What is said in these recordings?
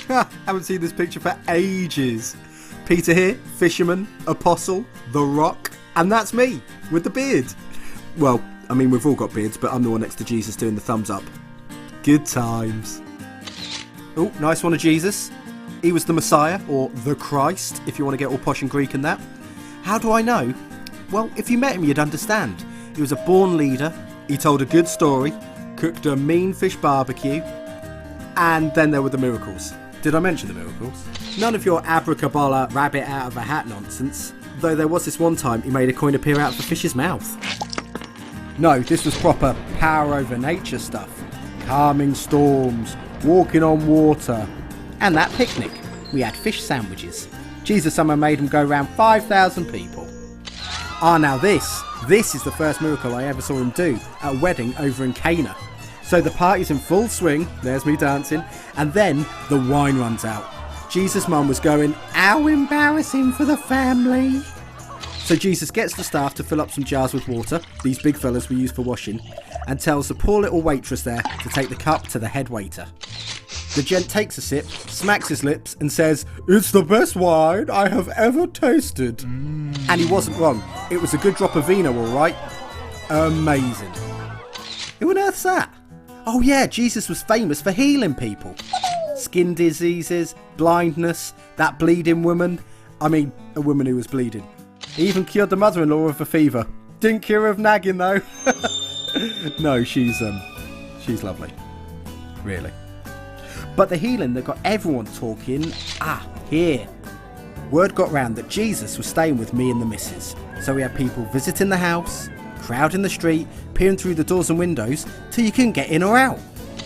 Haven't seen this picture for ages. Peter here, fisherman, apostle, the rock, and that's me, with the beard. Well, I mean, we've all got beards, but I'm the one next to Jesus doing the thumbs up. Good times. Oh, nice one of Jesus. He was the Messiah, or the Christ, if you want to get all posh and Greek and that. How do I know? Well, if you met him, you'd understand. He was a born leader, he told a good story, cooked a mean fish barbecue, and then there were the miracles. Did I mention the miracles? None of your abracabala rabbit out of a hat nonsense, though there was this one time he made a coin appear out of a fish's mouth. No, this was proper power over nature stuff. Calming storms, walking on water, and that picnic. We had fish sandwiches. Jesus somehow made them go around 5,000 people. Now this is the first miracle I ever saw him do at a wedding over in Cana. So the party's in full swing, there's me dancing, and then the wine runs out. Jesus' mum was going, "How embarrassing for the family." So Jesus gets the staff to fill up some jars with water, these big fellas we use for washing, and tells the poor little waitress there to take the cup to the head waiter. The gent takes a sip, smacks his lips and says, "It's the best wine I have ever tasted." And he wasn't wrong. It was a good drop of vino, alright. Amazing. Who on earth's that? Oh yeah, Jesus was famous for healing people. Skin diseases, blindness, that bleeding woman. I mean, a woman who was bleeding. He even cured the mother-in-law of a fever. Didn't cure her of nagging though. No, she's lovely. Really. But the healing that got everyone talking, here. Word got round that Jesus was staying with me and the missus. So we had people visiting the house, crowding the street, peering through the doors and windows till you couldn't get in or out.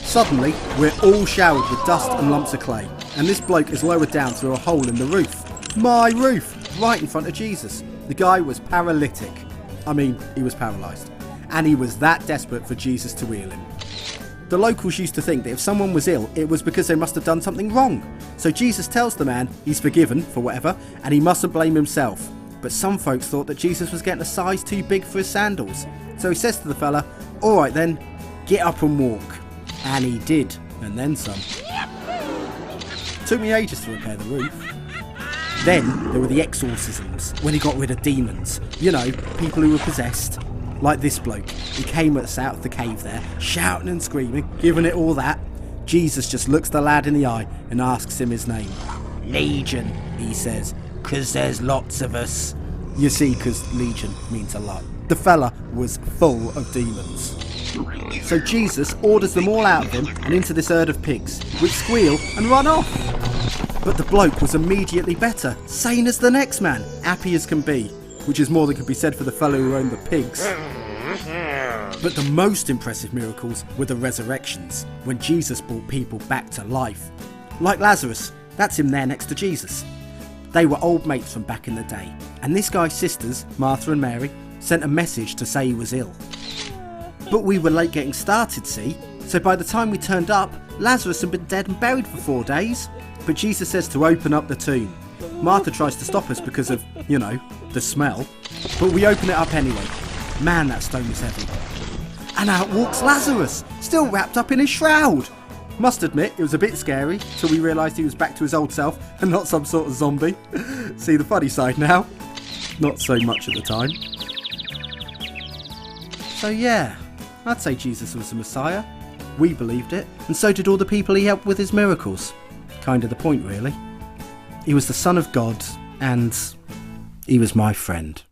Suddenly, we're all showered with dust and lumps of clay, and this bloke is lowered down through a hole in the roof. My roof! Right in front of Jesus. The guy was paralytic. I mean, he was paralysed. And he was that desperate for Jesus to heal him. The locals used to think that if someone was ill, it was because they must have done something wrong. So Jesus tells the man he's forgiven for whatever, and he mustn't blame himself. But some folks thought that Jesus was getting a size too big for his sandals. So he says to the fella, "Alright then, get up and walk." And he did, and then some. Took me ages to repair the roof. Then there were the exorcisms, when he got rid of demons. You know, people who were possessed. Like this bloke. He came at us out of the cave there, shouting and screaming, giving it all that. Jesus just looks the lad in the eye and asks him his name. "Legion," he says, "'cause there's lots of us." You see, 'cause legion means a lot. The fella was full of demons. So Jesus orders them all out of him and into this herd of pigs, which squeal and run off. But the bloke was immediately better, sane as the next man, happy as can be, which is more than could be said for the fellow who owned the pigs. But the most impressive miracles were the resurrections, when Jesus brought people back to life. Like Lazarus, that's him there next to Jesus. They were old mates from back in the day, and this guy's sisters, Martha and Mary, sent a message to say he was ill. But we were late getting started, see? So by the time we turned up, Lazarus had been dead and buried for 4 days. But Jesus says to open up the tomb. Martha tries to stop us because of, the smell. But we open it up anyway. Man, that stone was heavy. And out walks Lazarus, still wrapped up in his shroud. Must admit, it was a bit scary till we realised he was back to his old self and not some sort of zombie. See the funny side now? Not so much at the time. So yeah, I'd say Jesus was the Messiah. We believed it, and so did all the people he helped with his miracles. Kind of the point, really. He was the Son of God, and he was my friend.